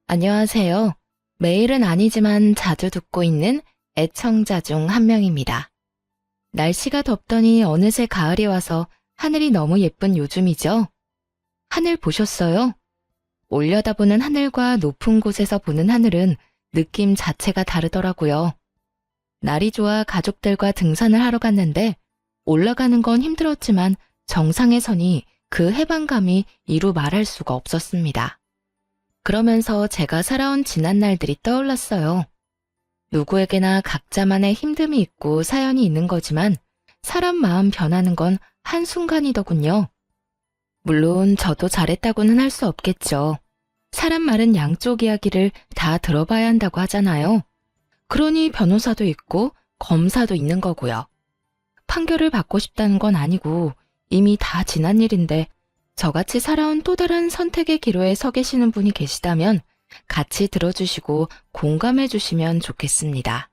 안녕하세요. 매일은 아니지만 자주 듣고 있는 애청자 중 한 명입니다. 날씨가 덥더니 어느새 가을이 와서 하늘이 너무 예쁜 요즘이죠. 하늘 보셨어요? 올려다보는 하늘과 높은 곳에서 보는 하늘은 느낌 자체가 다르더라고요. 날이 좋아 가족들과 등산을 하러 갔는데 올라가는 건 힘들었지만 정상에 서니 그 해방감이 이루 말할 수가 없었습니다. 그러면서 제가 살아온 지난 날들이 떠올랐어요. 누구에게나 각자만의 힘듦이 있고 사연이 있는 거지만 사람 마음 변하는 건 한순간이더군요. 물론 저도 잘했다고는 할 수 없겠죠. 사람 말은 양쪽 이야기를 다 들어봐야 한다고 하잖아요. 그러니 변호사도 있고 검사도 있는 거고요. 판결을 받고 싶다는 건 아니고 이미 다 지난 일인데 저같이 살아온 또 다른 선택의 기로에 서 계시는 분이 계시다면 같이 들어주시고 공감해 주시면 좋겠습니다.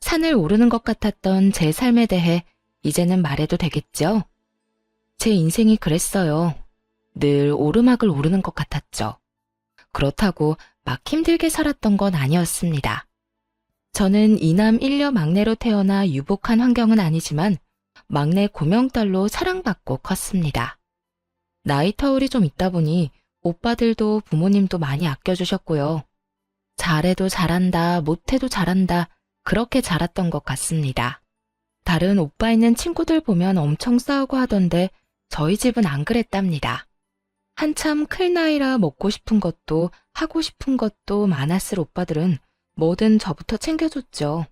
산을 오르는 것 같았던 제 삶에 대해 이제는 말해도 되겠죠? 제 인생이 그랬어요. 늘 오르막을 오르는 것 같았죠. 그렇다고 막 힘들게 살았던 건 아니었습니다. 저는 이남 일녀 막내로 태어나 유복한 환경은 아니지만 막내 고명딸로 사랑받고 컸습니다. 나이 터울이 좀 있다 보니 오빠들도 부모님도 많이 아껴주셨고요. 잘해도 잘한다, 못해도 잘한다, 그렇게 자랐던 것 같습니다. 다른 오빠 있는 친구들 보면 엄청 싸우고 하던데 저희 집은 안 그랬답니다. 한참 클 나이라 먹고 싶은 것도 하고 싶은 것도 많았을 오빠들은 뭐든 저부터 챙겨줬죠.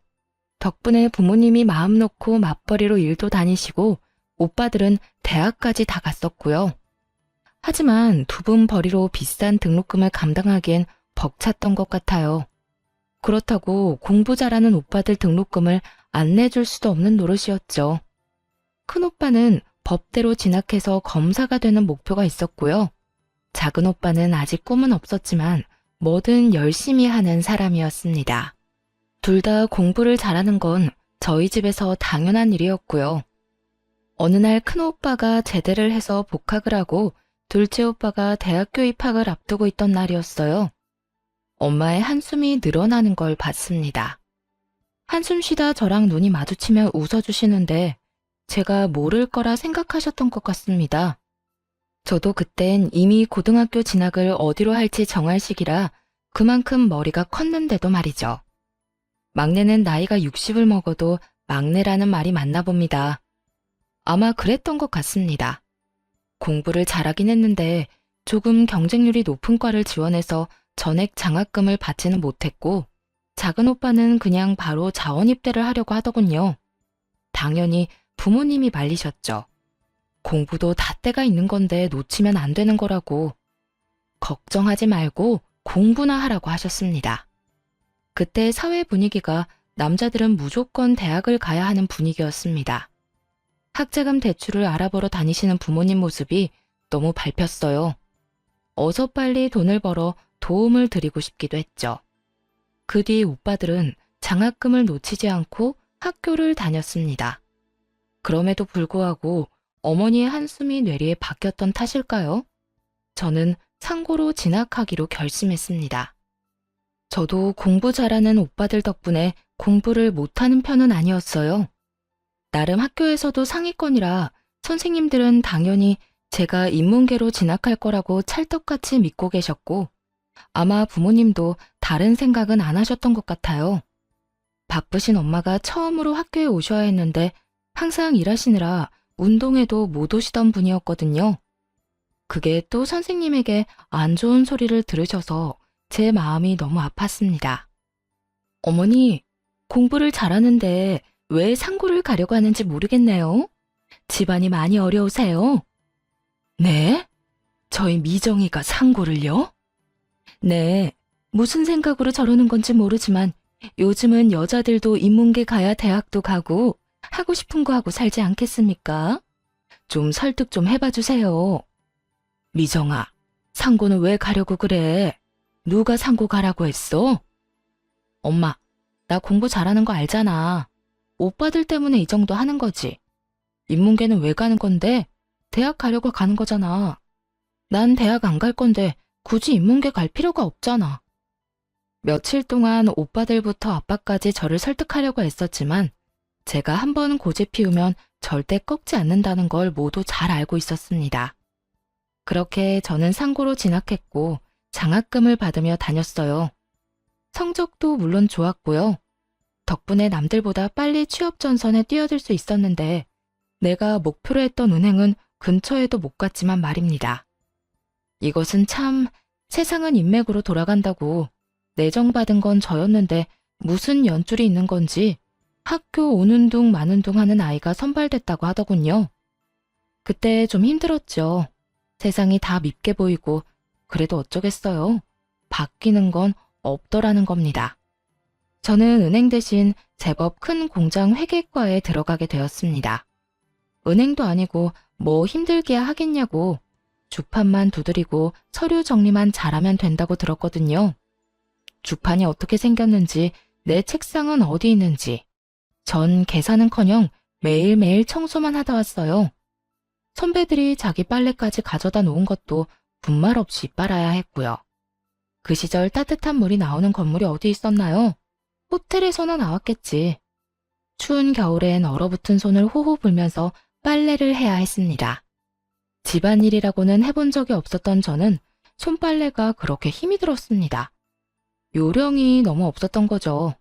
덕분에 부모님이 마음 놓고 맞벌이로 일도 다니시고 오빠들은 대학까지 다 갔었고요. 하지만 두 분 벌이로 비싼 등록금을 감당하기엔 벅찼던 것 같아요. 그렇다고 공부 잘하는 오빠들 등록금을 안 내줄 수도 없는 노릇이었죠. 큰오빠는 법대로 진학해서 검사가 되는 목표가 있었고요. 작은 오빠는 아직 꿈은 없었지만 뭐든 열심히 하는 사람이었습니다. 둘 다 공부를 잘하는 건 저희 집에서 당연한 일이었고요. 어느 날 큰오빠가 제대를 해서 복학을 하고 둘째 오빠가 대학교 입학을 앞두고 있던 날이었어요. 엄마의 한숨이 늘어나는 걸 봤습니다. 한숨 쉬다 저랑 눈이 마주치며 웃어주시는데 제가 모를 거라 생각하셨던 것 같습니다. 저도 그땐 이미 고등학교 진학을 어디로 할지 정할 시기라 그만큼 머리가 컸는데도 말이죠. 막내는 나이가 60을 먹어도 막내라는 말이 맞나 봅니다. 아마 그랬던 것 같습니다. 공부를 잘하긴 했는데 조금 경쟁률이 높은 과를 지원해서 전액 장학금을 받지는 못했고 작은 오빠는 그냥 바로 자원 입대를 하려고 하더군요. 당연히 부모님이 말리셨죠. 공부도 다 때가 있는 건데 놓치면 안 되는 거라고. 걱정하지 말고 공부나 하라고 하셨습니다. 그때 사회 분위기가 남자들은 무조건 대학을 가야 하는 분위기였습니다. 학자금 대출을 알아보러 다니시는 부모님 모습이 너무 밟혔어요. 어서 빨리 돈을 벌어 도움을 드리고 싶기도 했죠. 그 뒤 오빠들은 장학금을 놓치지 않고 학교를 다녔습니다. 그럼에도 불구하고 어머니의 한숨이 뇌리에 박혔던 탓일까요? 저는 상고로 진학하기로 결심했습니다. 저도 공부 잘하는 오빠들 덕분에 공부를 못하는 편은 아니었어요. 나름 학교에서도 상위권이라 선생님들은 당연히 제가 인문계로 진학할 거라고 찰떡같이 믿고 계셨고 아마 부모님도 다른 생각은 안 하셨던 것 같아요. 바쁘신 엄마가 처음으로 학교에 오셔야 했는데 항상 일하시느라 운동회도 못 오시던 분이었거든요. 그게 또 선생님에게 안 좋은 소리를 들으셔서 제 마음이 너무 아팠습니다. 어머니, 공부를 잘하는데 왜 상고를 가려고 하는지 모르겠네요. 집안이 많이 어려우세요. 네? 저희 미정이가 상고를요? 네, 무슨 생각으로 저러는 건지 모르지만 요즘은 여자들도 인문계 가야 대학도 가고 하고 싶은 거 하고 살지 않겠습니까? 좀 설득 좀 해봐 주세요. 미정아, 상고는 왜 가려고 그래? 누가 상고 가라고 했어? 엄마, 나 공부 잘하는 거 알잖아. 오빠들 때문에 이 정도 하는 거지. 인문계는 왜 가는 건데? 대학 가려고 가는 거잖아. 난 대학 안 갈 건데 굳이 인문계 갈 필요가 없잖아. 며칠 동안 오빠들부터 아빠까지 저를 설득하려고 애썼지만 제가 한번 고집 피우면 절대 꺾지 않는다는 걸 모두 잘 알고 있었습니다. 그렇게 저는 상고로 진학했고 장학금을 받으며 다녔어요. 성적도 물론 좋았고요. 덕분에 남들보다 빨리 취업 전선에 뛰어들 수 있었는데 내가 목표로 했던 은행은 근처에도 못 갔지만 말입니다. 이것은 참 세상은 인맥으로 돌아간다고 내정받은 건 저였는데 무슨 연줄이 있는 건지 학교 오는 둥 마는 둥 하는 아이가 선발됐다고 하더군요. 그때 좀 힘들었죠. 세상이 다 밉게 보이고 그래도 어쩌겠어요. 바뀌는 건 없더라는 겁니다. 저는 은행 대신 제법 큰 공장 회계과에 들어가게 되었습니다. 은행도 아니고 뭐 힘들게야 하겠냐고 주판만 두드리고 서류 정리만 잘하면 된다고 들었거든요. 주판이 어떻게 생겼는지 내 책상은 어디 있는지 전 계산은커녕 매일매일 청소만 하다 왔어요. 선배들이 자기 빨래까지 가져다 놓은 것도 분말 없이 빨아야 했고요. 그 시절 따뜻한 물이 나오는 건물이 어디 있었나요? 호텔에서나 나왔겠지. 추운 겨울엔 얼어붙은 손을 호호 불면서 빨래를 해야 했습니다. 집안일이라고는 해본 적이 없었던 저는 손빨래가 그렇게 힘이 들었습니다. 요령이 너무 없었던 거죠.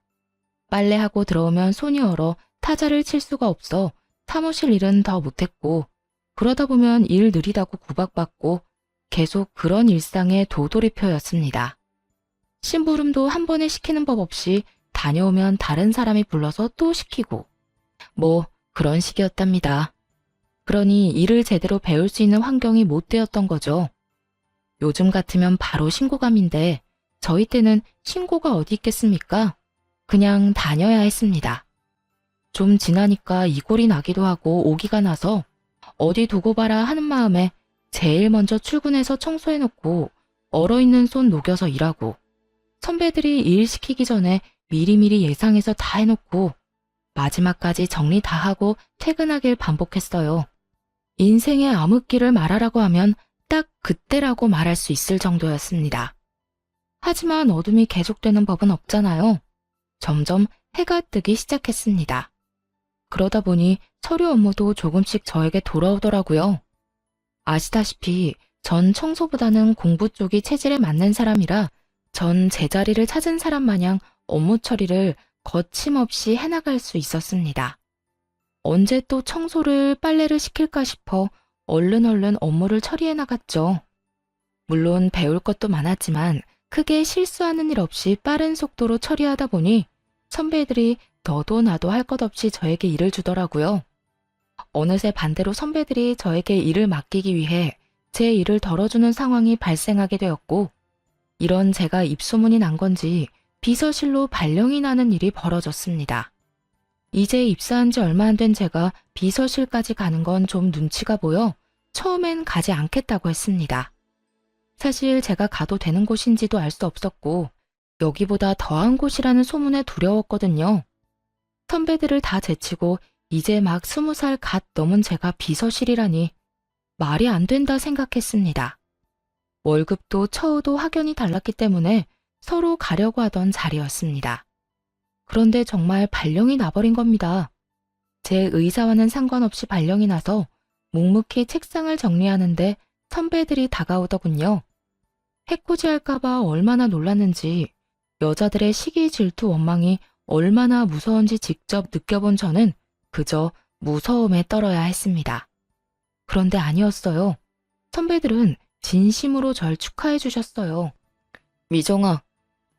빨래하고 들어오면 손이 얼어 타자를 칠 수가 없어 사무실 일은 더 못했고 그러다 보면 일 느리다고 구박받고 계속 그런 일상의 도돌이표였습니다. 심부름도 한 번에 시키는 법 없이 다녀오면 다른 사람이 불러서 또 시키고 뭐 그런 식이었답니다. 그러니 일을 제대로 배울 수 있는 환경이 못 되었던 거죠. 요즘 같으면 바로 신고감인데 저희 때는 신고가 어디 있겠습니까? 그냥 다녀야 했습니다. 좀 지나니까 이골이 나기도 하고 오기가 나서 어디 두고 봐라 하는 마음에 제일 먼저 출근해서 청소해놓고 얼어있는 손 녹여서 일하고 선배들이 일 시키기 전에 미리미리 예상해서 다 해놓고 마지막까지 정리 다 하고 퇴근하길 반복했어요. 인생의 암흑기를 말하라고 하면 딱 그때라고 말할 수 있을 정도였습니다. 하지만 어둠이 계속되는 법은 없잖아요. 점점 해가 뜨기 시작했습니다. 그러다 보니 서류 업무도 조금씩 저에게 돌아오더라고요. 아시다시피 전 청소보다는 공부 쪽이 체질에 맞는 사람이라 전 제자리를 찾은 사람 마냥 업무 처리를 거침없이 해나갈 수 있었습니다. 언제 또 청소를 빨래를 시킬까 싶어 얼른 업무를 처리해 나갔죠. 물론 배울 것도 많았지만 크게 실수하는 일 없이 빠른 속도로 처리하다 보니 선배들이 너도 나도 할 것 없이 저에게 일을 주더라고요. 어느새 반대로 선배들이 저에게 일을 맡기기 위해 제 일을 덜어주는 상황이 발생하게 되었고 이런 제가 입소문이 난 건지 비서실로 발령이 나는 일이 벌어졌습니다. 이제 입사한 지 얼마 안 된 제가 비서실까지 가는 건 좀 눈치가 보여 처음엔 가지 않겠다고 했습니다. 사실 제가 가도 되는 곳인지도 알 수 없었고 여기보다 더한 곳이라는 소문에 두려웠거든요. 선배들을 다 제치고 이제 막 20살 갓 넘은 제가 비서실이라니 말이 안 된다 생각했습니다. 월급도 처우도 확연히 달랐기 때문에 서로 가려고 하던 자리였습니다. 그런데 정말 발령이 나버린 겁니다. 제 의사와는 상관없이 발령이 나서 묵묵히 책상을 정리하는데 선배들이 다가오더군요. 해코지할까봐 얼마나 놀랐는지 여자들의 시기 질투 원망이 얼마나 무서운지 직접 느껴본 저는 그저 무서움에 떨어야 했습니다. 그런데 아니었어요. 선배들은 진심으로 절 축하해 주셨어요. 미정아,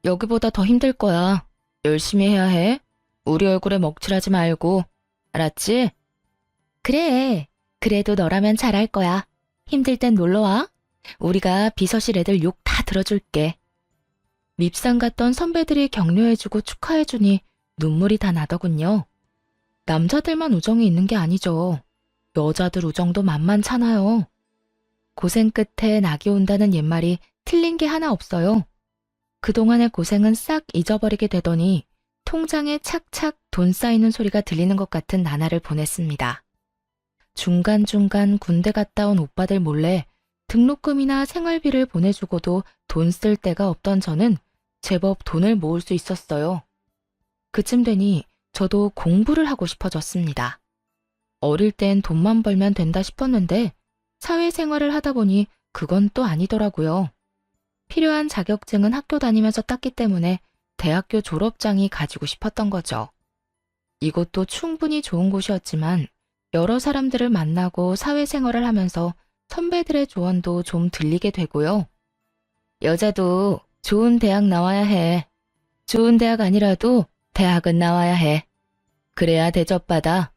여기보다 더 힘들 거야. 열심히 해야 해. 우리 얼굴에 먹칠하지 말고. 알았지? 그래. 그래도 너라면 잘할 거야. 힘들 땐 놀러와. 우리가 비서실 애들 욕 다 들어줄게. 밉상 같던 선배들이 격려해주고 축하해주니 눈물이 다 나더군요. 남자들만 우정이 있는 게 아니죠. 여자들 우정도 만만찮아요. 고생 끝에 낙이 온다는 옛말이 틀린 게 하나 없어요. 그동안의 고생은 싹 잊어버리게 되더니 통장에 착착 돈 쌓이는 소리가 들리는 것 같은 나날을 보냈습니다. 중간중간 군대 갔다 온 오빠들 몰래 등록금이나 생활비를 보내주고도 돈 쓸 데가 없던 저는 제법 돈을 모을 수 있었어요. 그쯤 되니 저도 공부를 하고 싶어졌습니다. 어릴 땐 돈만 벌면 된다 싶었는데 사회생활을 하다 보니 그건 또 아니더라고요. 필요한 자격증은 학교 다니면서 땄기 때문에 대학교 졸업장이 가지고 싶었던 거죠. 이곳도 충분히 좋은 곳이었지만 여러 사람들을 만나고 사회생활을 하면서 선배들의 조언도 좀 들리게 되고요. 여자도 좋은 대학 나와야 해. 좋은 대학 아니라도 대학은 나와야 해. 그래야 대접받아.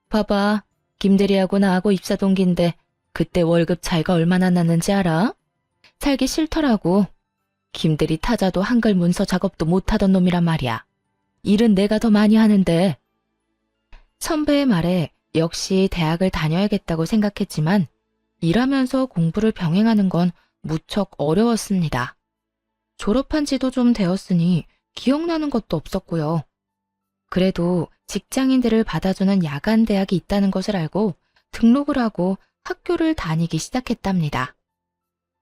봐봐, 김대리하고 나하고 입사 동기인데 그때 월급 차이가 얼마나 났는지 알아? 살기 싫더라고. 김대리 타자도 한글 문서 작업도 못하던 놈이란 말이야. 일은 내가 더 많이 하는데. 선배의 말에 역시 대학을 다녀야겠다고 생각했지만 일하면서 공부를 병행하는 건 무척 어려웠습니다. 졸업한 지도 좀 되었으니 기억나는 것도 없었고요. 그래도 직장인들을 받아주는 야간 대학이 있다는 것을 알고 등록을 하고 학교를 다니기 시작했답니다.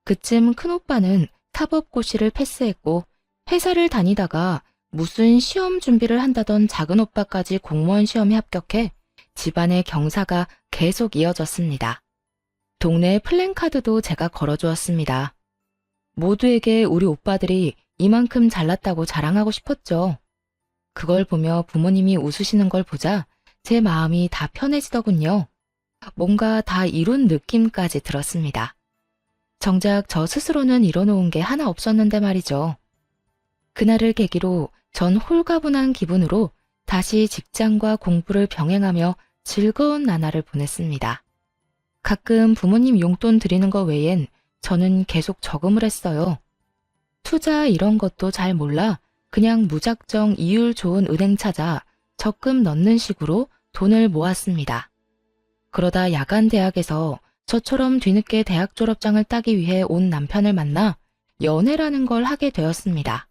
그쯤 큰오빠는 사법고시를 패스했고 회사를 다니다가 무슨 시험 준비를 한다던 작은오빠까지 공무원 시험에 합격해 집안의 경사가 계속 이어졌습니다. 동네 플랜카드도 제가 걸어주었습니다. 모두에게 우리 오빠들이 이만큼 잘났다고 자랑하고 싶었죠. 그걸 보며 부모님이 웃으시는 걸 보자 제 마음이 다 편해지더군요. 뭔가 다 이룬 느낌까지 들었습니다. 정작 저 스스로는 이뤄놓은 게 하나 없었는데 말이죠. 그날을 계기로 전 홀가분한 기분으로 다시 직장과 공부를 병행하며 즐거운 나날을 보냈습니다. 가끔 부모님 용돈 드리는 거 외엔 저는 계속 저금을 했어요. 투자 이런 것도 잘 몰라 그냥 무작정 이율 좋은 은행 찾아 적금 넣는 식으로 돈을 모았습니다. 그러다 야간 대학에서 저처럼 뒤늦게 대학 졸업장을 따기 위해 온 남편을 만나 연애라는 걸 하게 되었습니다.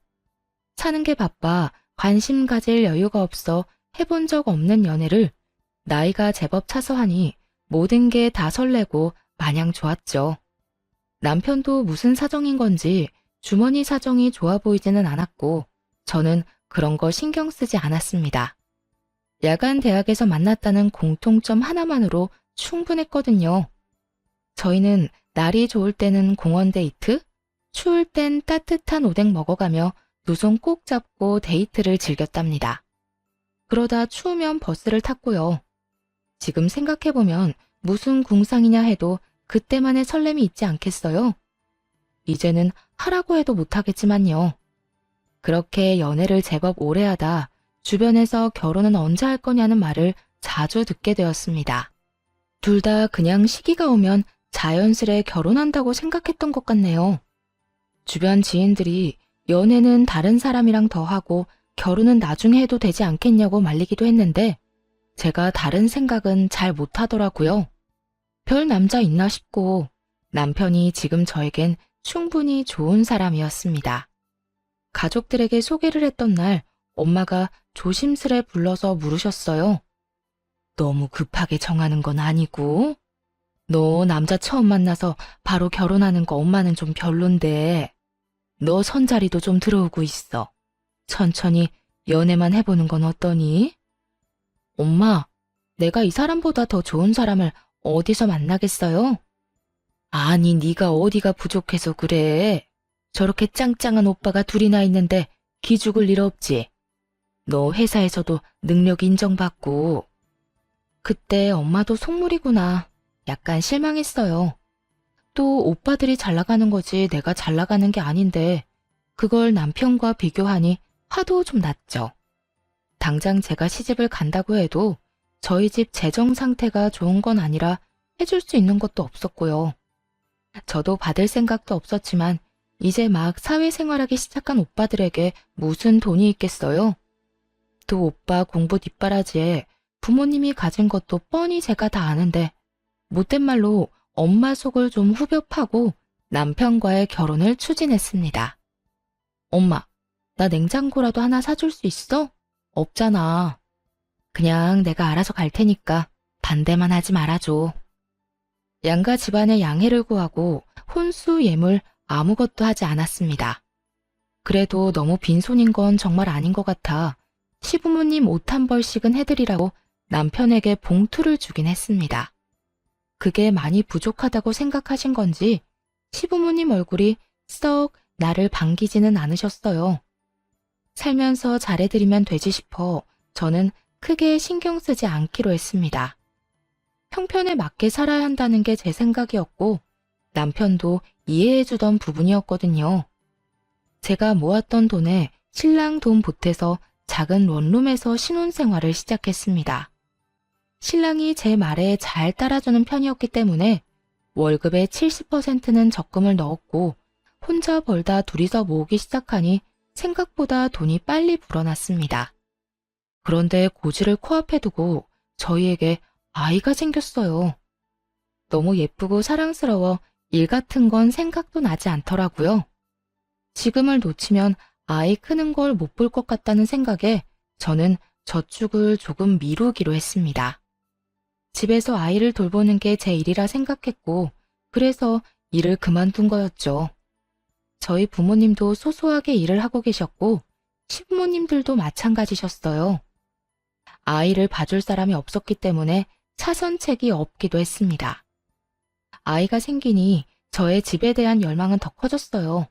사는 게 바빠 관심 가질 여유가 없어 해본 적 없는 연애를 나이가 제법 차서 하니 모든 게 다 설레고 마냥 좋았죠. 남편도 무슨 사정인 건지 주머니 사정이 좋아 보이지는 않았고 저는 그런 거 신경 쓰지 않았습니다. 야간 대학에서 만났다는 공통점 하나만으로 충분했거든요. 저희는 날이 좋을 때는 공원 데이트, 추울 땐 따뜻한 오뎅 먹어가며 두 손 꼭 잡고 데이트를 즐겼답니다. 그러다 추우면 버스를 탔고요. 지금 생각해보면 무슨 궁상이냐 해도 그때만의 설렘이 있지 않겠어요? 이제는 하라고 해도 못하겠지만요. 그렇게 연애를 제법 오래 하다 주변에서 결혼은 언제 할 거냐는 말을 자주 듣게 되었습니다. 둘 다 그냥 시기가 오면 자연스레 결혼한다고 생각했던 것 같네요. 주변 지인들이 연애는 다른 사람이랑 더 하고 결혼은 나중에 해도 되지 않겠냐고 말리기도 했는데 제가 다른 생각은 잘 못하더라고요. 별 남자 있나 싶고 남편이 지금 저에겐 충분히 좋은 사람이었습니다. 가족들에게 소개를 했던 날 엄마가 조심스레 불러서 물으셨어요. 너무 급하게 정하는 건 아니고? 너 남자 처음 만나서 바로 결혼하는 거 엄마는 좀 별론데 너 선자리도 좀 들어오고 있어. 천천히 연애만 해보는 건 어떠니? 엄마, 내가 이 사람보다 더 좋은 사람을 어디서 만나겠어요? 아니, 네가 어디가 부족해서 그래. 저렇게 짱짱한 오빠가 둘이나 있는데 기죽을 일 없지. 너 회사에서도 능력 인정받고. 그때 엄마도 속물이구나. 약간 실망했어요. 또 오빠들이 잘 나가는 거지 내가 잘 나가는 게 아닌데 그걸 남편과 비교하니 화도 좀 났죠. 당장 제가 시집을 간다고 해도 저희 집 재정 상태가 좋은 건 아니라 해줄 수 있는 것도 없었고요. 저도 받을 생각도 없었지만 이제 막 사회생활하기 시작한 오빠들에게 무슨 돈이 있겠어요? 또 오빠 공부 뒷바라지에 부모님이 가진 것도 뻔히 제가 다 아는데 못된 말로 엄마 속을 좀 후벼 파고 남편과의 결혼을 추진했습니다. 엄마, 나 냉장고라도 하나 사줄 수 있어? 없잖아. 그냥 내가 알아서 갈 테니까 반대만 하지 말아줘. 양가 집안의 양해를 구하고 혼수 예물 아무것도 하지 않았습니다. 그래도 너무 빈손인 건 정말 아닌 것 같아 시부모님 옷 한 벌씩은 해드리라고 남편에게 봉투를 주긴 했습니다. 그게 많이 부족하다고 생각하신 건지 시부모님 얼굴이 썩 나를 반기지는 않으셨어요. 살면서 잘해드리면 되지 싶어 저는 크게 신경 쓰지 않기로 했습니다. 형편에 맞게 살아야 한다는 게 제 생각이었고 남편도 이해해주던 부분이었거든요. 제가 모았던 돈에 신랑 돈 보태서 작은 원룸에서 신혼생활을 시작했습니다. 신랑이 제 말에 잘 따라주는 편이었기 때문에 월급의 70%는 적금을 넣었고 혼자 벌다 둘이서 모으기 시작하니 생각보다 돈이 빨리 불어났습니다. 그런데 고지를 코앞에 두고 저희에게 아이가 생겼어요. 너무 예쁘고 사랑스러워 일 같은 건 생각도 나지 않더라고요. 지금을 놓치면 아이 크는 걸 못 볼 것 같다는 생각에 저는 저축을 조금 미루기로 했습니다. 집에서 아이를 돌보는 게 제 일이라 생각했고 그래서 일을 그만둔 거였죠. 저희 부모님도 소소하게 일을 하고 계셨고 시부모님들도 마찬가지셨어요. 아이를 봐줄 사람이 없었기 때문에 차선책이 없기도 했습니다. 아이가 생기니 저의 집에 대한 열망은 더 커졌어요.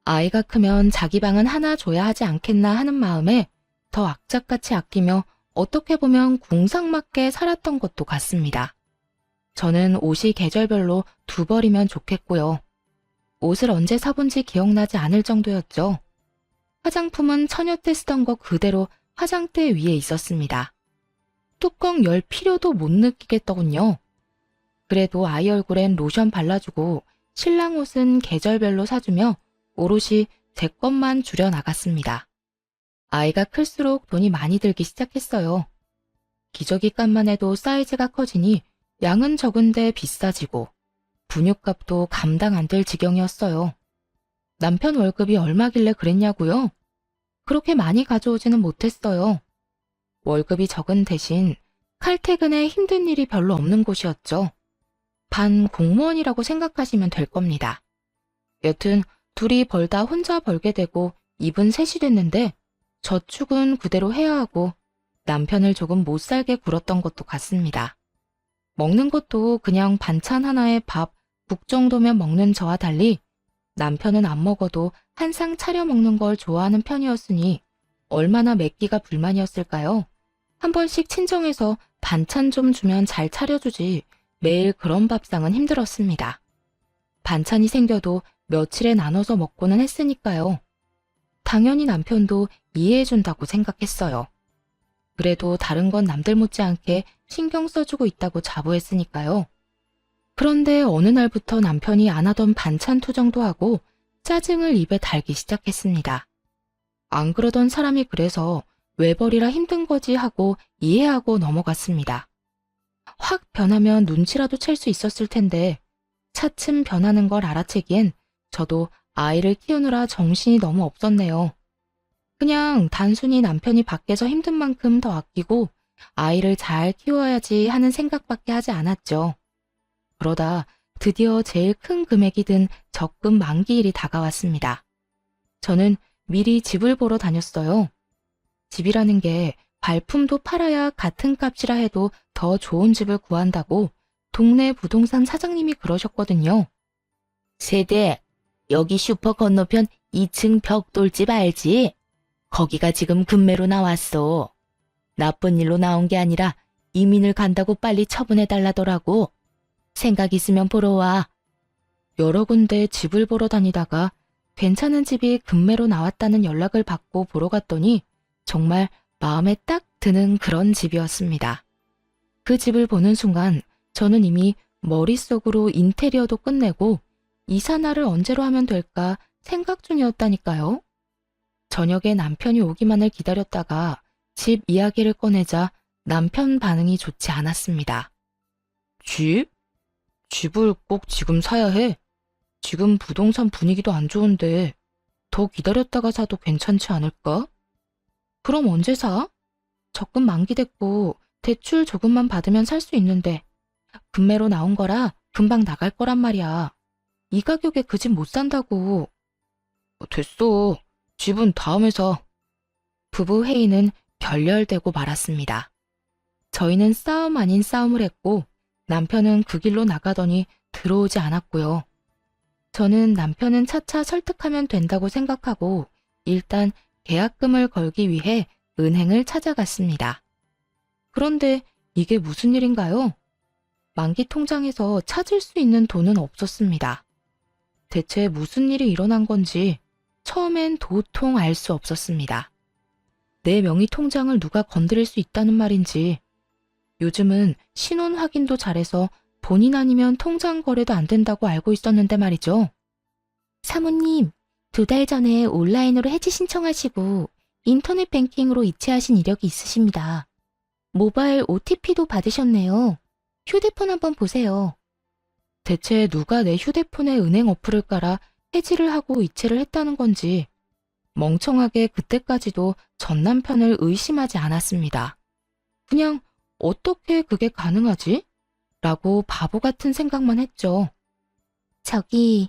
아이가 크면 자기 방은 하나 줘야 하지 않겠나 하는 마음에 더 악착같이 아끼며 어떻게 보면 궁상맞게 살았던 것도 같습니다. 저는 옷이 계절별로 두 벌이면 좋겠고요. 옷을 언제 사본지 기억나지 않을 정도였죠. 화장품은 처녀 때 쓰던 거 그대로 화장대 위에 있었습니다. 뚜껑 열 필요도 못 느끼겠더군요. 그래도 아이 얼굴엔 로션 발라주고 신랑 옷은 계절별로 사주며 오롯이 제 것만 줄여나갔습니다. 아이가 클수록 돈이 많이 들기 시작했어요. 기저귀값만 해도 사이즈가 커지니 양은 적은데 비싸지고 분유값도 감당 안 될 지경이었어요. 남편 월급이 얼마길래 그랬냐고요? 그렇게 많이 가져오지는 못했어요. 월급이 적은 대신 칼퇴근에 힘든 일이 별로 없는 곳이었죠. 반 공무원이라고 생각하시면 될 겁니다. 여튼 둘이 벌다 혼자 벌게 되고 입은 셋이 됐는데 저축은 그대로 해야 하고 남편을 조금 못 살게 굴었던 것도 같습니다. 먹는 것도 그냥 반찬 하나에 밥 국 정도면 먹는 저와 달리 남편은 안 먹어도 한 상 차려 먹는 걸 좋아하는 편이었으니 얼마나 맵기가 불만이었을까요? 한 번씩 친정에서 반찬 좀 주면 잘 차려주지 매일 그런 밥상은 힘들었습니다. 반찬이 생겨도 며칠에 나눠서 먹고는 했으니까요. 당연히 남편도 이해해준다고 생각했어요. 그래도 다른 건 남들 못지않게 신경 써주고 있다고 자부했으니까요. 그런데 어느 날부터 남편이 안 하던 반찬 투정도 하고 짜증을 입에 달기 시작했습니다. 안 그러던 사람이 그래서 외벌이라 힘든 거지 하고 이해하고 넘어갔습니다. 확 변하면 눈치라도 챌 수 있었을 텐데 차츰 변하는 걸 알아채기엔 저도 아이를 키우느라 정신이 너무 없었네요. 그냥 단순히 남편이 밖에서 힘든 만큼 더 아끼고 아이를 잘 키워야지 하는 생각밖에 하지 않았죠. 그러다 드디어 제일 큰 금액이 든 적금 만기일이 다가왔습니다. 저는 미리 집을 보러 다녔어요. 집이라는 게 발품도 팔아야 같은 값이라 해도 더 좋은 집을 구한다고 동네 부동산 사장님이 그러셨거든요. 세대, 여기 슈퍼 건너편 2층 벽돌집 알지? 거기가 지금 급매로 나왔어. 나쁜 일로 나온 게 아니라 이민을 간다고 빨리 처분해달라더라고. 생각 있으면 보러 와. 여러 군데 집을 보러 다니다가 괜찮은 집이 급매로 나왔다는 연락을 받고 보러 갔더니 정말 마음에 딱 드는 그런 집이었습니다. 그 집을 보는 순간 저는 이미 머릿속으로 인테리어도 끝내고 이사날을 언제로 하면 될까 생각 중이었다니까요. 저녁에 남편이 오기만을 기다렸다가 집 이야기를 꺼내자 남편 반응이 좋지 않았습니다. 집? 집을 꼭 지금 사야 해? 지금 부동산 분위기도 안 좋은데 더 기다렸다가 사도 괜찮지 않을까? 그럼 언제 사? 적금 만기됐고 대출 조금만 받으면 살 수 있는데 급매로 나온 거라 금방 나갈 거란 말이야. 이 가격에 그 집 못 산다고. 됐어. 집은 다음에 사. 부부 회의는 결렬되고 말았습니다. 저희는 싸움 아닌 싸움을 했고 남편은 그 길로 나가더니 들어오지 않았고요. 저는 남편은 차차 설득하면 된다고 생각하고 일단 계약금을 걸기 위해 은행을 찾아갔습니다. 그런데 이게 무슨 일인가요? 만기 통장에서 찾을 수 있는 돈은 없었습니다. 대체 무슨 일이 일어난 건지 처음엔 도통 알 수 없었습니다. 내 명의 통장을 누가 건드릴 수 있다는 말인지, 요즘은 신원 확인도 잘해서 본인 아니면 통장 거래도 안 된다고 알고 있었는데 말이죠. 사모님, 2달 전에 온라인으로 해지 신청하시고 인터넷 뱅킹으로 이체하신 이력이 있으십니다. 모바일 OTP도 받으셨네요. 휴대폰 한번 보세요. 대체 누가 내 휴대폰에 은행 어플을 깔아 해지를 하고 이체를 했다는 건지 멍청하게 그때까지도 전 남편을 의심하지 않았습니다. 그냥 어떻게 그게 가능하지? 라고 바보 같은 생각만 했죠. 저기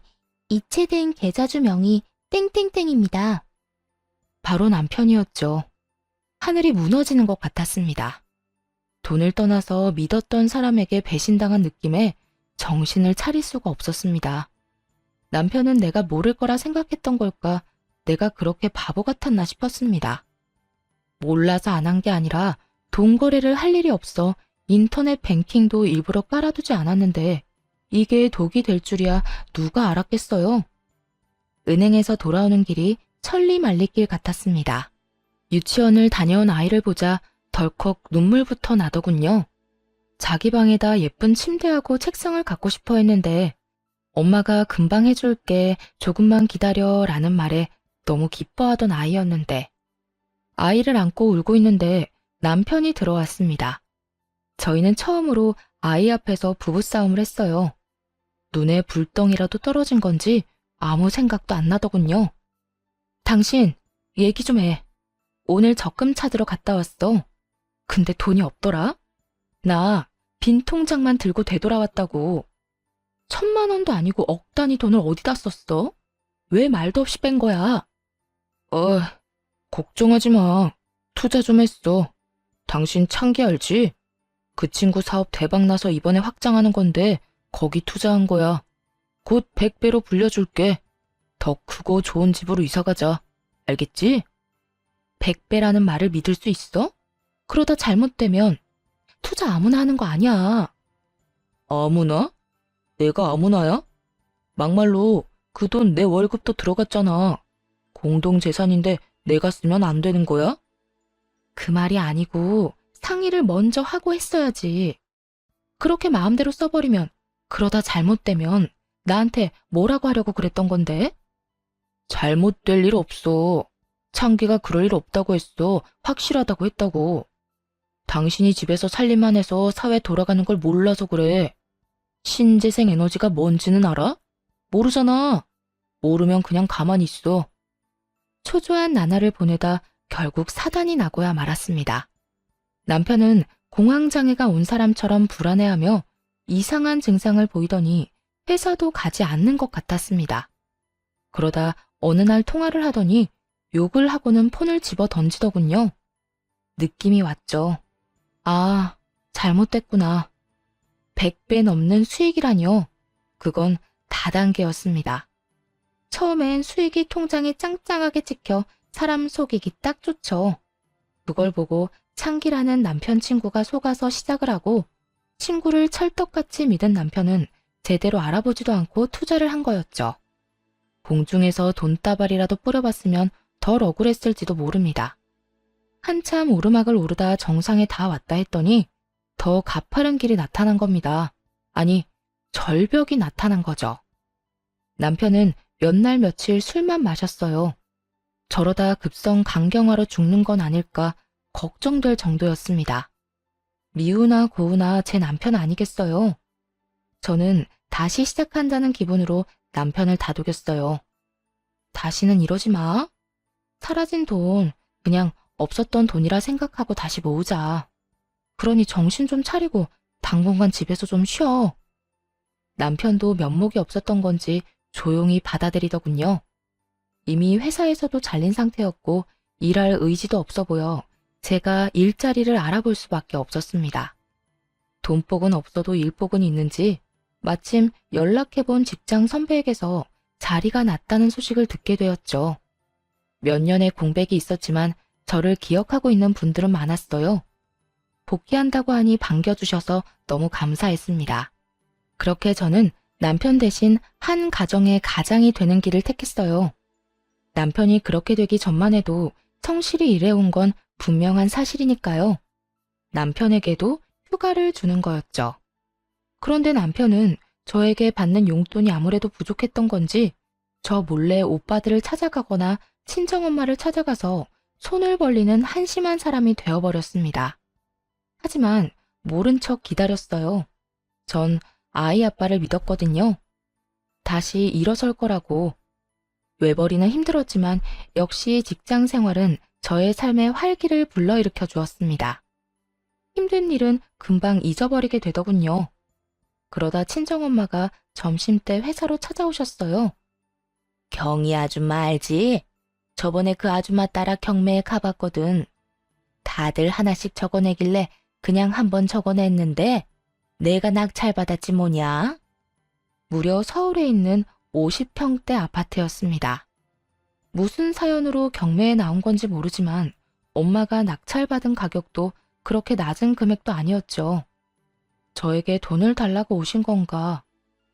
이체된 계좌주 명이 땡땡땡입니다. 바로 남편이었죠. 하늘이 무너지는 것 같았습니다. 돈을 떠나서 믿었던 사람에게 배신당한 느낌에 정신을 차릴 수가 없었습니다. 남편은 내가 모를 거라 생각했던 걸까, 내가 그렇게 바보 같았나 싶었습니다. 몰라서 안 한 게 아니라 돈 거래를 할 일이 없어 인터넷 뱅킹도 일부러 깔아두지 않았는데 이게 독이 될 줄이야 누가 알았겠어요. 은행에서 돌아오는 길이 천리말리길 같았습니다. 유치원을 다녀온 아이를 보자 덜컥 눈물부터 나더군요. 자기 방에다 예쁜 침대하고 책상을 갖고 싶어 했는데 엄마가 금방 해줄게, 조금만 기다려 라는 말에 너무 기뻐하던 아이였는데, 아이를 안고 울고 있는데 남편이 들어왔습니다. 저희는 처음으로 아이 앞에서 부부싸움을 했어요. 눈에 불덩이라도 떨어진 건지 아무 생각도 안 나더군요. 당신, 얘기 좀 해. 오늘 적금 찾으러 갔다 왔어. 근데 돈이 없더라? 나 빈 통장만 들고 되돌아왔다고. 1,000만 원도 아니고 억 단위 돈을 어디다 썼어? 왜 말도 없이 뺀 거야? 걱정하지 마. 투자 좀 했어. 당신 창기 알지? 그 친구 사업 대박 나서 이번에 확장하는 건데 거기 투자한 거야. 곧 100배로 불려줄게. 더 크고 좋은 집으로 이사 가자. 알겠지? 100배라는 말을 믿을 수 있어? 그러다 잘못되면 투자 아무나 하는 거 아니야. 아무나? 내가 아무나야? 막말로 그 돈 내 월급도 들어갔잖아. 공동재산인데 내가 쓰면 안 되는 거야? 그 말이 아니고 상의를 먼저 하고 했어야지. 그렇게 마음대로 써버리면, 그러다 잘못되면 나한테 뭐라고 하려고 그랬던 건데? 잘못될 일 없어. 창기가 그럴 일 없다고 했어. 확실하다고 했다고. 당신이 집에서 살림만 해서 사회 돌아가는 걸 몰라서 그래. 신재생 에너지가 뭔지는 알아? 모르잖아. 모르면 그냥 가만히 있어. 초조한 나날을 보내다 결국 사단이 나고야 말았습니다. 남편은 공황장애가 온 사람처럼 불안해하며 이상한 증상을 보이더니 회사도 가지 않는 것 같았습니다. 그러다 어느 날 통화를 하더니 욕을 하고는 폰을 집어 던지더군요. 느낌이 왔죠. 아, 잘못됐구나. 100배 넘는 수익이라뇨. 그건 다단계였습니다. 처음엔 수익이 통장에 짱짱하게 찍혀 사람 속이기 딱 좋죠. 그걸 보고 창기라는 남편 친구가 속아서 시작을 하고, 친구를 찰떡같이 믿은 남편은 제대로 알아보지도 않고 투자를 한 거였죠. 공중에서 돈다발이라도 뿌려봤으면 덜 억울했을지도 모릅니다. 한참 오르막을 오르다 정상에 다 왔다 했더니 더 가파른 길이 나타난 겁니다. 아니, 절벽이 나타난 거죠. 남편은 몇 날 며칠 술만 마셨어요. 저러다 급성 간경화로 죽는 건 아닐까 걱정될 정도였습니다. 미우나 고우나 제 남편 아니겠어요? 저는 다시 시작한다는 기분으로 남편을 다독였어요. 다시는 이러지 마. 사라진 돈 그냥 없었던 돈이라 생각하고 다시 모으자. 그러니 정신 좀 차리고 당분간 집에서 좀 쉬어. 남편도 면목이 없었던 건지 조용히 받아들이더군요. 이미 회사에서도 잘린 상태였고 일할 의지도 없어 보여 제가 일자리를 알아볼 수밖에 없었습니다. 돈복은 없어도 일복은 있는지 마침 연락해본 직장 선배에게서 자리가 났다는 소식을 듣게 되었죠. 몇 년의 공백이 있었지만 저를 기억하고 있는 분들은 많았어요. 복귀한다고 하니 반겨주셔서 너무 감사했습니다. 그렇게 저는 남편 대신 한 가정의 가장이 되는 길을 택했어요. 남편이 그렇게 되기 전만 해도 성실히 일해온 건 분명한 사실이니까요. 남편에게도 휴가를 주는 거였죠. 그런데 남편은 저에게 받는 용돈이 아무래도 부족했던 건지 저 몰래 오빠들을 찾아가거나 친정엄마를 찾아가서 손을 벌리는 한심한 사람이 되어버렸습니다. 하지만 모른 척 기다렸어요. 전 아이 아빠를 믿었거든요. 다시 일어설 거라고. 외벌이는 힘들었지만 역시 직장 생활은 저의 삶에 활기를 불러일으켜 주었습니다. 힘든 일은 금방 잊어버리게 되더군요. 그러다 친정엄마가 점심때 회사로 찾아오셨어요. 경희 아줌마 알지? 저번에 그 아줌마 따라 경매에 가봤거든. 다들 하나씩 적어내길래 그냥 한번 적어냈는데 내가 낙찰받았지 뭐냐? 무려 서울에 있는 50평대 아파트였습니다. 무슨 사연으로 경매에 나온 건지 모르지만 엄마가 낙찰받은 가격도 그렇게 낮은 금액도 아니었죠. 저에게 돈을 달라고 오신 건가?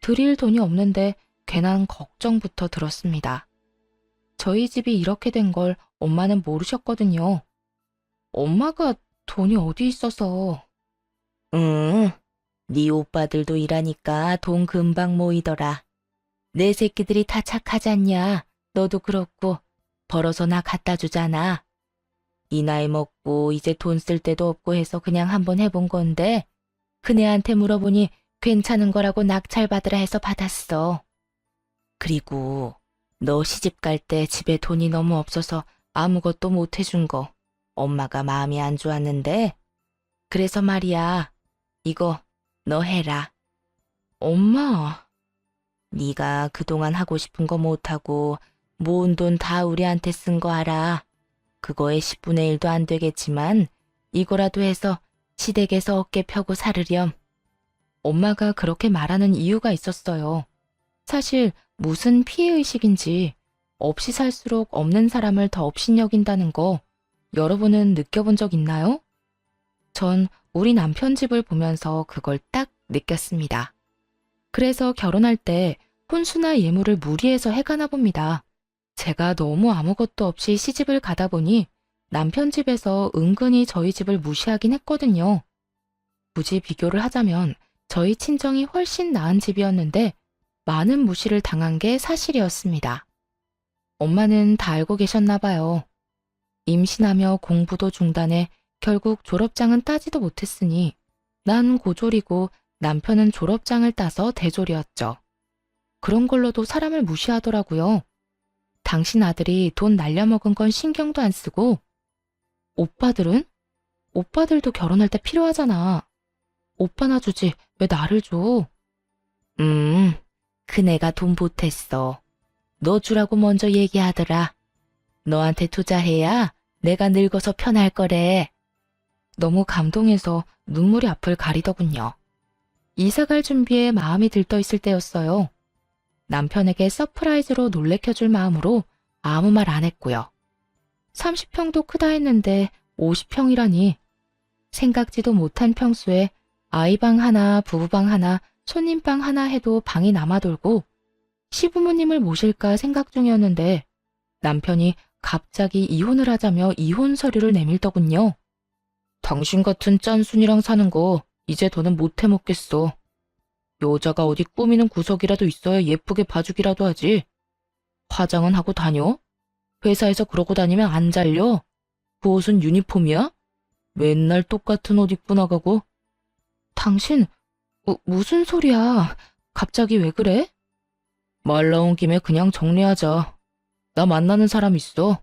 드릴 돈이 없는데 괜한 걱정부터 들었습니다. 저희 집이 이렇게 된 걸 엄마는 모르셨거든요. 엄마가 돈이 어디 있어서. 응, 네 오빠들도 일하니까 돈 금방 모이더라. 내 새끼들이 다 착하잖냐. 너도 그렇고 벌어서 나 갖다 주잖아. 이 나이 먹고 이제 돈 쓸 데도 없고 해서 그냥 한번 해본 건데 그네한테 물어보니 괜찮은 거라고 낙찰 받으라 해서 받았어. 그리고 너 시집 갈 때 집에 돈이 너무 없어서 아무것도 못 해준 거 엄마가 마음이 안 좋았는데 그래서 말이야. 이거 너 해라. 엄마. 네가 그동안 하고 싶은 거 못하고 모은 돈 다 우리한테 쓴 거 알아. 그거의 10분의 1도 안 되겠지만 이거라도 해서 시댁에서 어깨 펴고 살으렴. 엄마가 그렇게 말하는 이유가 있었어요. 사실 무슨 피해의식인지 없이 살수록 없는 사람을 더 업신여긴다는 거 여러분은 느껴본 적 있나요? 전 우리 남편 집을 보면서 그걸 딱 느꼈습니다. 그래서 결혼할 때 혼수나 예물을 무리해서 해가나 봅니다. 제가 너무 아무것도 없이 시집을 가다 보니 남편 집에서 은근히 저희 집을 무시하긴 했거든요. 굳이 비교를 하자면 저희 친정이 훨씬 나은 집이었는데 많은 무시를 당한 게 사실이었습니다. 엄마는 다 알고 계셨나 봐요. 임신하며 공부도 중단해 결국 졸업장은 따지도 못했으니 난 고졸이고 남편은 졸업장을 따서 대졸이었죠. 그런 걸로도 사람을 무시하더라고요. 당신 아들이 돈 날려먹은 건 신경도 안 쓰고 오빠들은? 오빠들도 결혼할 때 필요하잖아. 오빠나 주지 왜 나를 줘? 그네가 돈 보탰어. 너 주라고 먼저 얘기하더라. 너한테 투자해야 내가 늙어서 편할 거래. 너무 감동해서 눈물이 앞을 가리더군요. 이사갈 준비에 마음이 들떠 있을 때였어요. 남편에게 서프라이즈로 놀래켜줄 마음으로 아무 말 안 했고요. 30평도 크다 했는데 50평이라니. 생각지도 못한 평수에 아이방 하나, 부부방 하나, 손님방 하나 해도 방이 남아돌고 시부모님을 모실까 생각 중이었는데 남편이 갑자기 이혼을 하자며 이혼 서류를 내밀더군요. 당신 같은 짠순이랑 사는 거 이제 더는 못 해먹겠어. 여자가 어디 꾸미는 구석이라도 있어야 예쁘게 봐주기라도 하지. 화장은 하고 다녀? 회사에서 그러고 다니면 안 잘려? 그 옷은 유니폼이야? 맨날 똑같은 옷 입고 나가고. 당신 무슨 소리야? 갑자기 왜 그래? 말 나온 김에 그냥 정리하자. 나 만나는 사람 있어.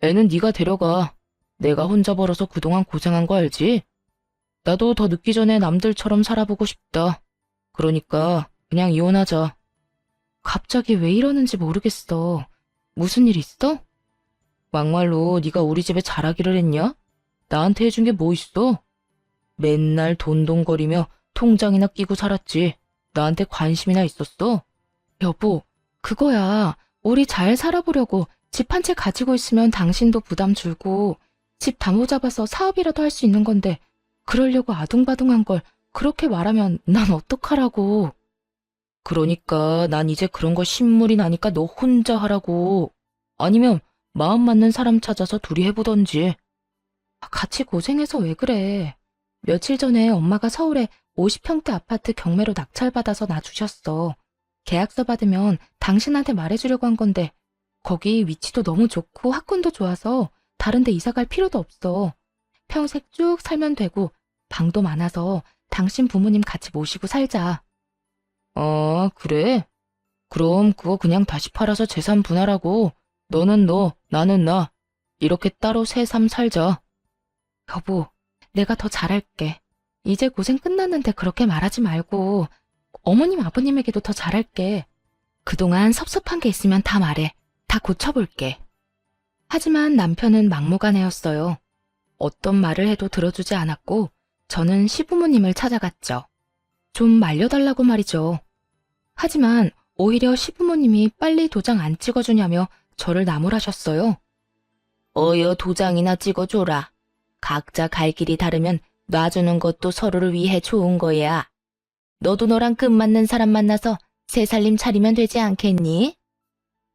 애는 네가 데려가. 내가 혼자 벌어서 그동안 고생한 거 알지? 나도 더 늦기 전에 남들처럼 살아보고 싶다. 그러니까 그냥 이혼하자. 갑자기 왜 이러는지 모르겠어. 무슨 일 있어? 막말로 네가 우리 집에 자라기를 했냐? 나한테 해준 게 뭐 있어? 맨날 돈돈거리며 통장이나 끼고 살았지. 나한테 관심이나 있었어? 여보, 그거야. 우리 잘 살아보려고 집 한 채 가지고 있으면 당신도 부담 줄고 집 담보 잡아서 사업이라도 할 수 있는 건데 그러려고 아둥바둥한 걸 그렇게 말하면 난 어떡하라고. 그러니까 난 이제 그런 거 신물이 나니까 너 혼자 하라고. 아니면 마음 맞는 사람 찾아서 둘이 해보던지. 같이 고생해서 왜 그래. 며칠 전에 엄마가 서울에 50평대 아파트 경매로 낙찰받아서 놔주셨어. 계약서 받으면 당신한테 말해주려고 한 건데 거기 위치도 너무 좋고 학군도 좋아서 다른 데 이사 갈 필요도 없어. 평생 쭉 살면 되고 방도 많아서 당신 부모님 같이 모시고 살자. 아, 그래? 그럼 그거 그냥 다시 팔아서 재산 분할하고 너는 너, 나는 나. 이렇게 따로 새삼 살자. 여보, 내가 더 잘할게. 이제 고생 끝났는데 그렇게 말하지 말고 어머님 아버님에게도 더 잘할게. 그동안 섭섭한 게 있으면 다 말해. 다 고쳐볼게. 하지만 남편은 막무가내였어요. 어떤 말을 해도 들어주지 않았고 저는 시부모님을 찾아갔죠. 좀 말려달라고 말이죠. 하지만 오히려 시부모님이 빨리 도장 안 찍어주냐며 저를 나무라셨어요. 어여 도장이나 찍어줘라. 각자 갈 길이 다르면 놔주는 것도 서로를 위해 좋은 거야. 너도 너랑 끝맞는 사람 만나서 새 살림 차리면 되지 않겠니?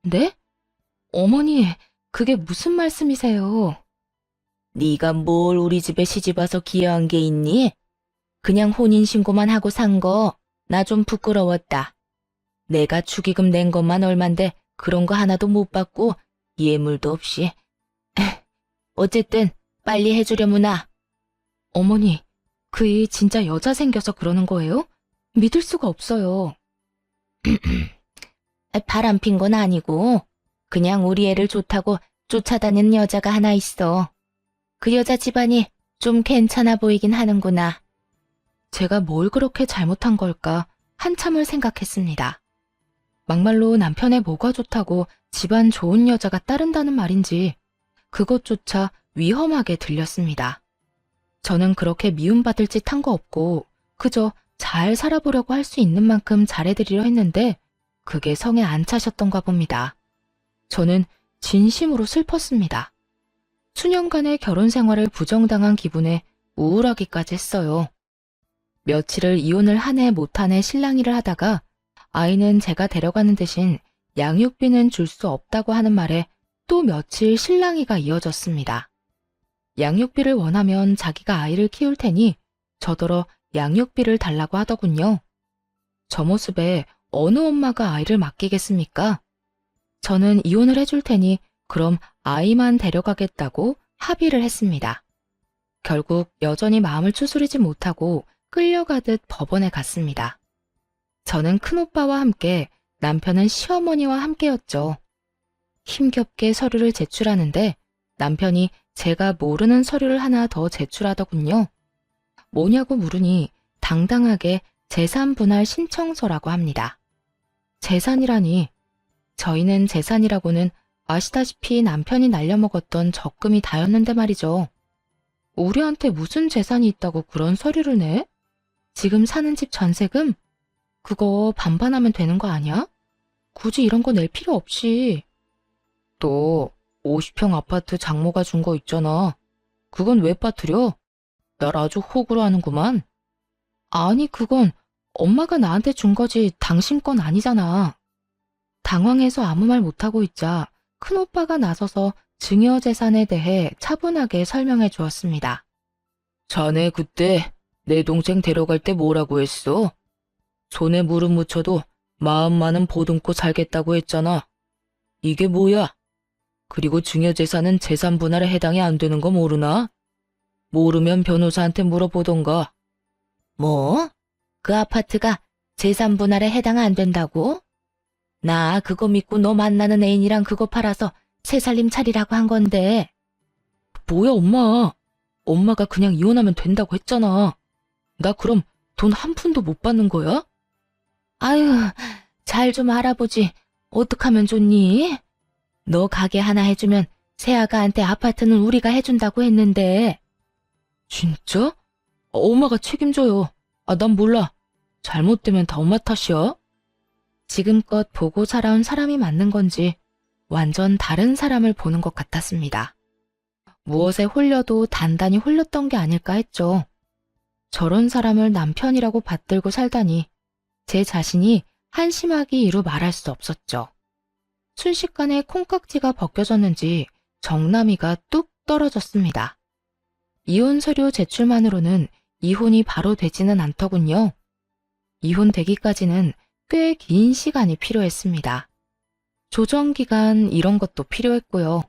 네? 어머니, 그게 무슨 말씀이세요? 네가 뭘 우리 집에 시집와서 기여한 게 있니? 그냥 혼인신고만 하고 산 거 나 좀 부끄러웠다. 내가 축의금 낸 것만 얼만데 그런 거 하나도 못 받고 예물도 없이. 어쨌든 빨리 해주려무나. 어머니, 그 일 진짜 여자 생겨서 그러는 거예요? 믿을 수가 없어요. 바람 핀 건 아니고 그냥 우리 애를 좋다고 쫓아다니는 여자가 하나 있어. 그 여자 집안이 좀 괜찮아 보이긴 하는구나. 제가 뭘 그렇게 잘못한 걸까 한참을 생각했습니다. 막말로 남편의 뭐가 좋다고 집안 좋은 여자가 따른다는 말인지 그것조차 위험하게 들렸습니다. 저는 그렇게 미움받을 짓 한 거 없고 그저 잘 살아보려고 할 수 있는 만큼 잘해드리려 했는데 그게 성에 안 차셨던가 봅니다. 저는 진심으로 슬펐습니다. 수년간의 결혼 생활을 부정당한 기분에 우울하기까지 했어요. 며칠을 이혼을 한 해 못 한 해 실랑이를 하다가 아이는 제가 데려가는 대신 양육비는 줄 수 없다고 하는 말에 또 며칠 실랑이가 이어졌습니다. 양육비를 원하면 자기가 아이를 키울 테니 저더러 양육비를 달라고 하더군요. 저 모습에 어느 엄마가 아이를 맡기겠습니까? 저는 이혼을 해줄 테니 그럼 아이만 데려가겠다고 합의를 했습니다. 결국 여전히 마음을 추스리지 못하고 끌려가듯 법원에 갔습니다. 저는 큰오빠와 함께 남편은 시어머니와 함께였죠. 힘겹게 서류를 제출하는데 남편이 제가 모르는 서류를 하나 더 제출하더군요. 뭐냐고 물으니 당당하게 재산분할 신청서라고 합니다. 재산이라니, 저희는 재산이라고는 아시다시피 남편이 날려먹었던 적금이 다였는데 말이죠. 우리한테 무슨 재산이 있다고 그런 서류를 내? 지금 사는 집 전세금? 그거 반반하면 되는 거 아니야? 굳이 이런 거 낼 필요 없이. 또 50평 아파트 장모가 준 거 있잖아. 그건 왜 빠뜨려? 날 아주 호구로 하는구만. 아니, 그건 엄마가 나한테 준 거지 당신 건 아니잖아. 당황해서 아무 말 못하고 있자 큰오빠가 나서서 증여재산에 대해 차분하게 설명해 주었습니다. 자네 그때 내 동생 데려갈 때 뭐라고 했어? 손에 무릎 묻혀도 마음 많은 보듬고 살겠다고 했잖아. 이게 뭐야? 그리고 증여재산은 재산 분할에 해당이 안 되는 거 모르나? 모르면 변호사한테 물어보던가. 뭐? 그 아파트가 재산 분할에 해당 안 된다고? 나 그거 믿고 너 만나는 애인이랑 그거 팔아서 새 살림 차리라고 한 건데. 뭐야 엄마. 엄마가 그냥 이혼하면 된다고 했잖아. 나 그럼 돈 한 푼도 못 받는 거야? 아유, 잘 좀 알아보지. 어떡하면 좋니? 너 가게 하나 해주면 새아가한테 아파트는 우리가 해준다고 했는데. 진짜? 엄마가 책임져요. 난 몰라. 잘못되면 다 엄마 탓이야. 지금껏 보고 살아온 사람이 맞는 건지 완전 다른 사람을 보는 것 같았습니다. 무엇에 홀려도 단단히 홀렸던 게 아닐까 했죠. 저런 사람을 남편이라고 받들고 살다니 제 자신이 한심하기 이루 말할 수 없었죠. 순식간에 콩깍지가 벗겨졌는지 정남이가 뚝 떨어졌습니다. 이혼 서류 제출만으로는 이혼이 바로 되지는 않더군요. 이혼되기까지는 꽤 긴 시간이 필요했습니다. 조정기간 이런 것도 필요했고요.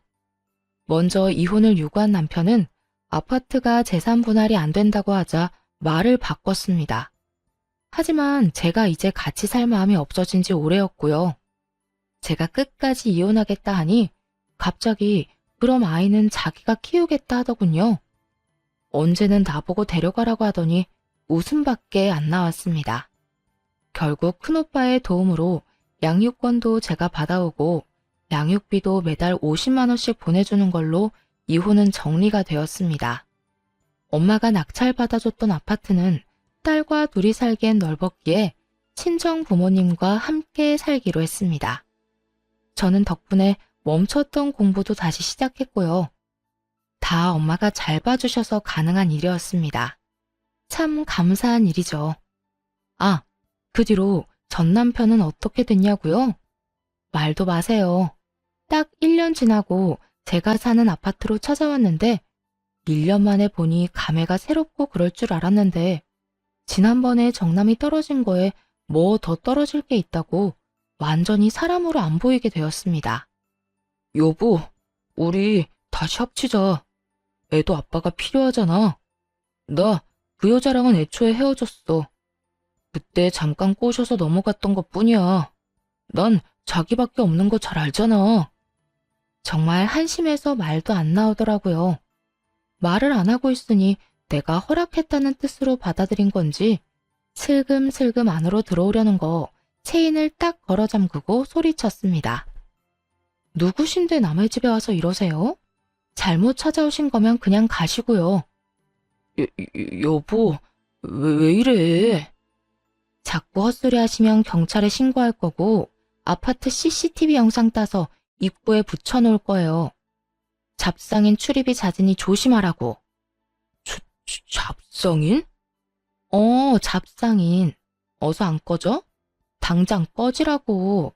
먼저 이혼을 요구한 남편은 아파트가 재산 분할이 안 된다고 하자 말을 바꿨습니다. 하지만 제가 이제 같이 살 마음이 없어진 지 오래였고요. 제가 끝까지 이혼하겠다 하니 갑자기 그럼 아이는 자기가 키우겠다 하더군요. 언제는 나보고 데려가라고 하더니 웃음밖에 안 나왔습니다. 결국 큰오빠의 도움으로 양육권도 제가 받아오고 양육비도 매달 50만 원씩 보내주는 걸로 이혼은 정리가 되었습니다. 엄마가 낙찰받아줬던 아파트는 딸과 둘이 살기엔 넓었기에 친정 부모님과 함께 살기로 했습니다. 저는 덕분에 멈췄던 공부도 다시 시작했고요. 다 엄마가 잘 봐주셔서 가능한 일이었습니다. 참 감사한 일이죠. 그 뒤로 전 남편은 어떻게 됐냐고요? 말도 마세요. 딱 1년 지나고 제가 사는 아파트로 찾아왔는데 1년 만에 보니 감회가 새롭고 그럴 줄 알았는데 지난번에 정남이 떨어진 거에 뭐 더 떨어질 게 있다고 완전히 사람으로 안 보이게 되었습니다. 여보, 우리 다시 합치자. 애도 아빠가 필요하잖아. 나 그 여자랑은 애초에 헤어졌어. 그때 잠깐 꼬셔서 넘어갔던 것뿐이야. 난 자기밖에 없는 거 잘 알잖아. 정말 한심해서 말도 안 나오더라고요. 말을 안 하고 있으니 내가 허락했다는 뜻으로 받아들인 건지 슬금슬금 안으로 들어오려는 거 체인을 딱 걸어 잠그고 소리쳤습니다. 누구신데 남의 집에 와서 이러세요? 잘못 찾아오신 거면 그냥 가시고요. 여보, 왜 이래? 자꾸 헛소리 하시면 경찰에 신고할 거고 아파트 CCTV 영상 따서 입구에 붙여놓을 거예요. 잡상인 출입이 잦으니 조심하라고. 잡상인? 잡상인. 어서 안 꺼져? 당장 꺼지라고.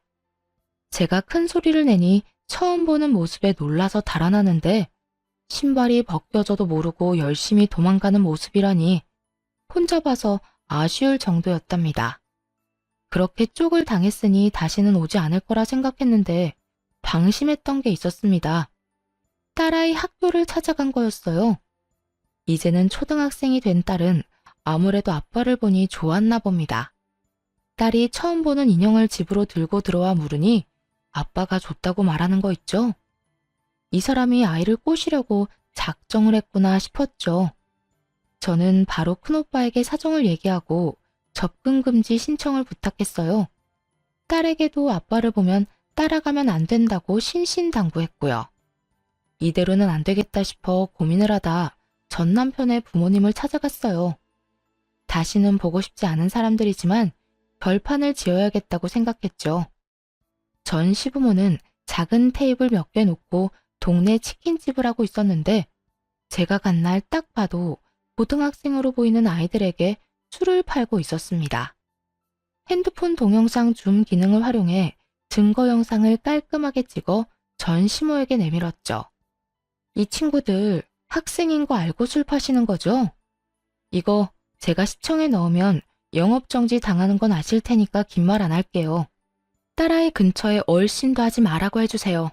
제가 큰 소리를 내니 처음 보는 모습에 놀라서 달아나는데 신발이 벗겨져도 모르고 열심히 도망가는 모습이라니 혼자 봐서 아쉬울 정도였답니다. 그렇게 쪽을 당했으니 다시는 오지 않을 거라 생각했는데 방심했던 게 있었습니다. 딸아이 학교를 찾아간 거였어요. 이제는 초등학생이 된 딸은 아무래도 아빠를 보니 좋았나 봅니다. 딸이 처음 보는 인형을 집으로 들고 들어와 물으니 아빠가 줬다고 말하는 거 있죠? 이 사람이 아이를 꼬시려고 작정을 했구나 싶었죠. 저는 바로 큰오빠에게 사정을 얘기하고 접근 금지 신청을 부탁했어요. 딸에게도 아빠를 보면 따라가면 안 된다고 신신당부했고요. 이대로는 안 되겠다 싶어 고민을 하다 전 남편의 부모님을 찾아갔어요. 다시는 보고 싶지 않은 사람들이지만 별판을 지어야겠다고 생각했죠. 전 시부모는 작은 테이블 몇 개 놓고 동네 치킨집을 하고 있었는데 제가 간 날 딱 봐도 고등학생으로 보이는 아이들에게 술을 팔고 있었습니다. 핸드폰 동영상 줌 기능을 활용해 증거 영상을 깔끔하게 찍어 전 시모에게 내밀었죠. 이 친구들 학생인 거 알고 술 파시는 거죠? 이거 제가 시청에 넣으면 영업정지 당하는 건 아실 테니까 긴 말 안 할게요. 딸아이 근처에 얼씬도 하지 말라고 해주세요.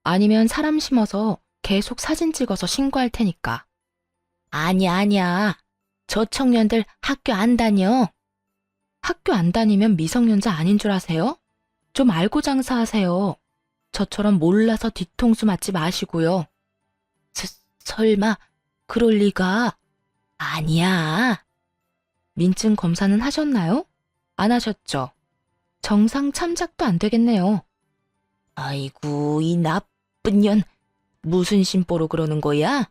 아니면 사람 심어서 계속 사진 찍어서 신고할 테니까. 아니야. 저 청년들 학교 안 다녀. 학교 안 다니면 미성년자 아닌 줄 아세요? 좀 알고 장사하세요. 저처럼 몰라서 뒤통수 맞지 마시고요. 설마 그럴 리가. 아니야. 민증 검사는 하셨나요? 안 하셨죠? 정상 참작도 안 되겠네요. 아이고, 이 나쁜 년. 무슨 심보로 그러는 거야?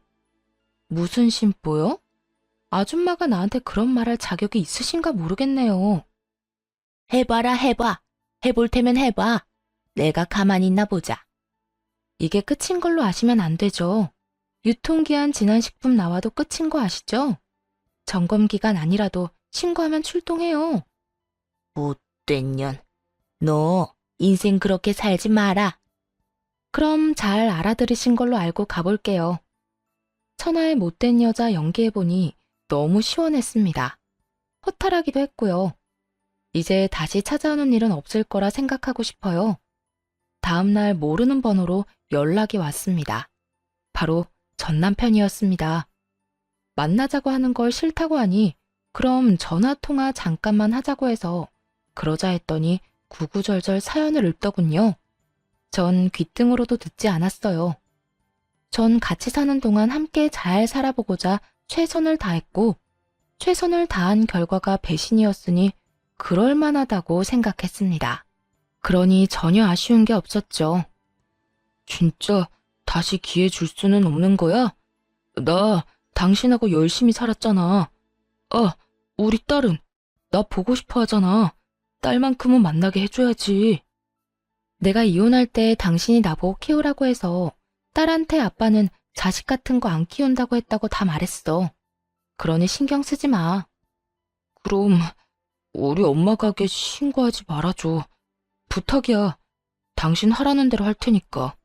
무슨 심보요? 아줌마가 나한테 그런 말할 자격이 있으신가 모르겠네요. 해봐라, 해봐. 해볼 테면 해봐. 내가 가만히 있나 보자. 이게 끝인 걸로 아시면 안 되죠. 유통기한 지난 식품 나와도 끝인 거 아시죠? 점검기간 아니라도 신고하면 출동해요. 못된 년. 너 인생 그렇게 살지 마라. 그럼 잘 알아들으신 걸로 알고 가볼게요. 천하의 못된 여자 연기해보니 너무 시원했습니다. 허탈하기도 했고요. 이제 다시 찾아오는 일은 없을 거라 생각하고 싶어요. 다음날 모르는 번호로 연락이 왔습니다. 바로 전 남편이었습니다. 만나자고 하는 걸 싫다고 하니 그럼 전화통화 잠깐만 하자고 해서 그러자 했더니 구구절절 사연을 읊더군요. 전 귓등으로도 듣지 않았어요. 전 같이 사는 동안 함께 잘 살아보고자 최선을 다했고 최선을 다한 결과가 배신이었으니 그럴 만하다고 생각했습니다. 그러니 전혀 아쉬운 게 없었죠. 진짜 다시 기회 줄 수는 없는 거야? 나 당신하고 열심히 살았잖아. 아, 우리 딸은 나 보고 싶어 하잖아. 딸만큼은 만나게 해줘야지. 내가 이혼할 때 당신이 나보고 키우라고 해서 딸한테 아빠는 자식 같은 거 안 키운다고 했다고 다 말했어. 그러니 신경 쓰지 마. 그럼 우리 엄마 가게 신고하지 말아줘. 부탁이야. 당신 하라는 대로 할 테니까.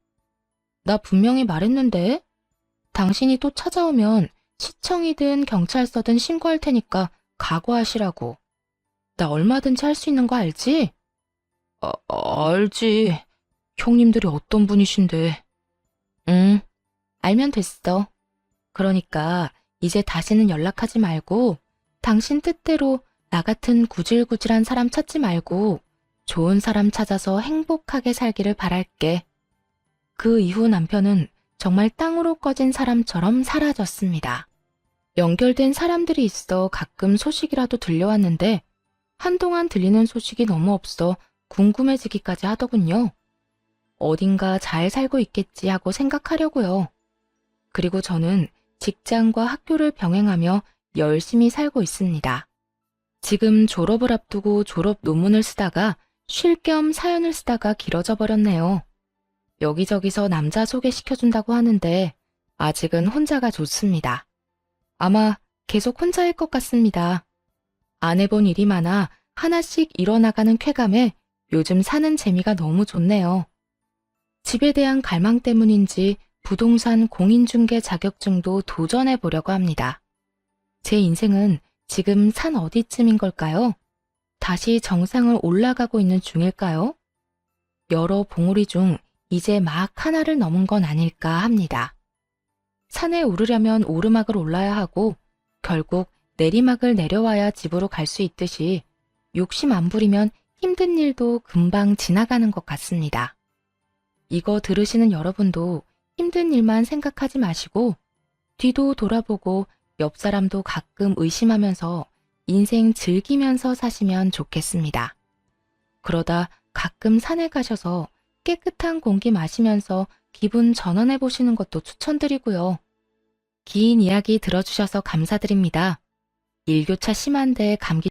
나 분명히 말했는데? 당신이 또 찾아오면 시청이든 경찰서든 신고할 테니까 각오하시라고. 나 얼마든지 할 수 있는 거 알지? 알지. 형님들이 어떤 분이신데. 응, 알면 됐어. 그러니까 이제 다시는 연락하지 말고 당신 뜻대로 나 같은 구질구질한 사람 찾지 말고 좋은 사람 찾아서 행복하게 살기를 바랄게. 그 이후 남편은 정말 땅으로 꺼진 사람처럼 사라졌습니다. 연결된 사람들이 있어 가끔 소식이라도 들려왔는데 한동안 들리는 소식이 너무 없어 궁금해지기까지 하더군요. 어딘가 잘 살고 있겠지 하고 생각하려고요. 그리고 저는 직장과 학교를 병행하며 열심히 살고 있습니다. 지금 졸업을 앞두고 졸업 논문을 쓰다가 쉴 겸 사연을 쓰다가 길어져 버렸네요. 여기저기서 남자 소개시켜준다고 하는데 아직은 혼자가 좋습니다. 아마 계속 혼자일 것 같습니다. 안 해본 일이 많아 하나씩 일어나가는 쾌감에 요즘 사는 재미가 너무 좋네요. 집에 대한 갈망 때문인지 부동산 공인중개 자격증도 도전해 보려고 합니다. 제 인생은 지금 산 어디쯤인 걸까요? 다시 정상을 올라가고 있는 중일까요? 여러 봉우리 중 이제 막 하나를 넘은 건 아닐까 합니다. 산에 오르려면 오르막을 올라야 하고 결국 내리막을 내려와야 집으로 갈 수 있듯이 욕심 안 부리면 힘든 일도 금방 지나가는 것 같습니다. 이거 들으시는 여러분도 힘든 일만 생각하지 마시고 뒤도 돌아보고 옆 사람도 가끔 의심하면서 인생 즐기면서 사시면 좋겠습니다. 그러다 가끔 산에 가셔서 깨끗한 공기 마시면서 기분 전환해 보시는 것도 추천드리고요. 긴 이야기 들어주셔서 감사드립니다. 일교차 심한데 감기